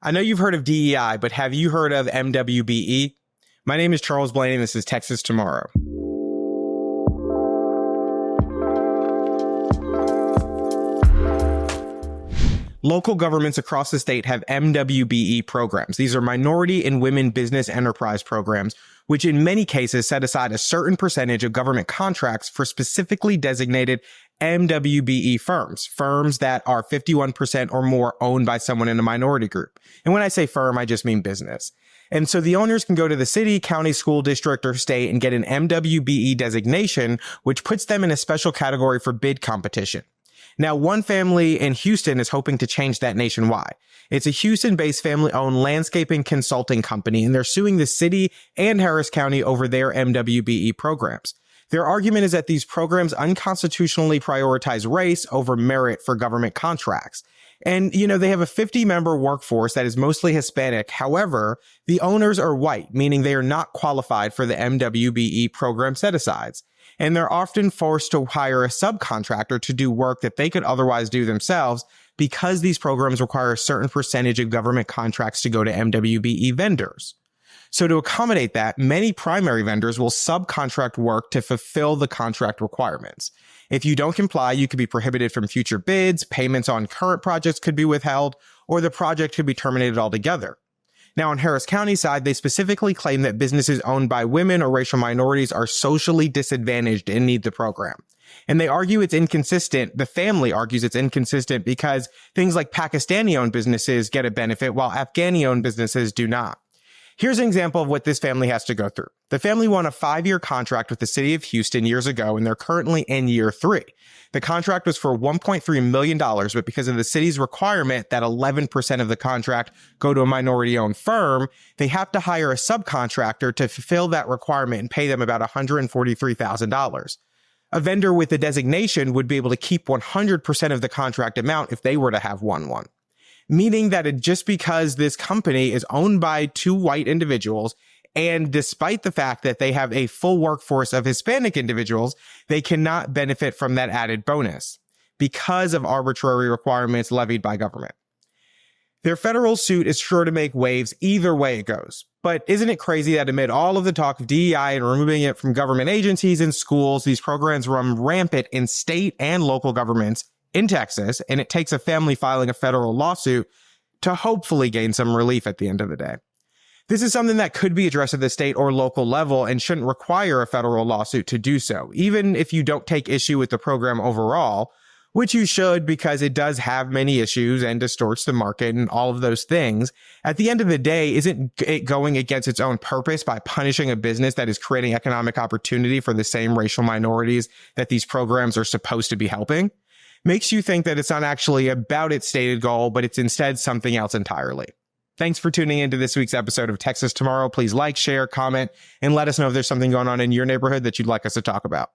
I know you've heard of DEI, but have you heard of MWBE? My name is Charles Blaney, and this is Texas Tomorrow. Local governments across the state have MWBE programs. These are minority and women business enterprise programs, which in many cases set aside a certain percentage of government contracts for specifically designated MWBE firms that are 51% or more owned by someone in a minority group. And when I say firm, I just mean business. And so the owners can go to the city, county, school district, or state and get an MWBE designation, which puts them in a special category for bid competition. Now, one family in Houston is hoping to change that nationwide. It's a Houston-based family-owned landscaping consulting company, and they're suing the city and Harris County over their MWBE programs. Their argument is that these programs unconstitutionally prioritize race over merit for government contracts. And, they have a 50-member workforce that is mostly Hispanic. However, the owners are white, meaning they are not qualified for the MWBE program set-asides. And they're often forced to hire a subcontractor to do work that they could otherwise do themselves because these programs require a certain percentage of government contracts to go to MWBE vendors. So to accommodate that, many primary vendors will subcontract work to fulfill the contract requirements. If you don't comply, you could be prohibited from future bids, payments on current projects could be withheld, or the project could be terminated altogether. Now, on Harris County's side, they specifically claim that businesses owned by women or racial minorities are socially disadvantaged and need the program. And they argue it's inconsistent. The family argues it's inconsistent because things like Pakistani-owned businesses get a benefit while Afghani-owned businesses do not. Here's an example of what this family has to go through. The family won a 5-year contract with the city of Houston years ago, and they're currently in year 3. The contract was for $1.3 million, but because of the city's requirement that 11% of the contract go to a minority-owned firm, they have to hire a subcontractor to fulfill that requirement and pay them about $143,000. A vendor with the designation would be able to keep 100% of the contract amount if they were to have won one. Meaning that just because this company is owned by 2 white individuals, and despite the fact that they have a full workforce of Hispanic individuals, they cannot benefit from that added bonus because of arbitrary requirements levied by government. Their federal suit is sure to make waves either way it goes. But isn't it crazy that amid all of the talk of DEI and removing it from government agencies and schools, these programs run rampant in state and local governments in Texas, and it takes a family filing a federal lawsuit to hopefully gain some relief at the end of the day. This is something that could be addressed at the state or local level and shouldn't require a federal lawsuit to do so, even if you don't take issue with the program overall, which you should because it does have many issues and distorts the market and all of those things. At the end of the day, isn't it going against its own purpose by punishing a business that is creating economic opportunity for the same racial minorities that these programs are supposed to be helping? Makes you think that it's not actually about its stated goal, but it's instead something else entirely. Thanks for tuning into this week's episode of Texas Tomorrow. Please like, share, comment, and let us know if there's something going on in your neighborhood that you'd like us to talk about.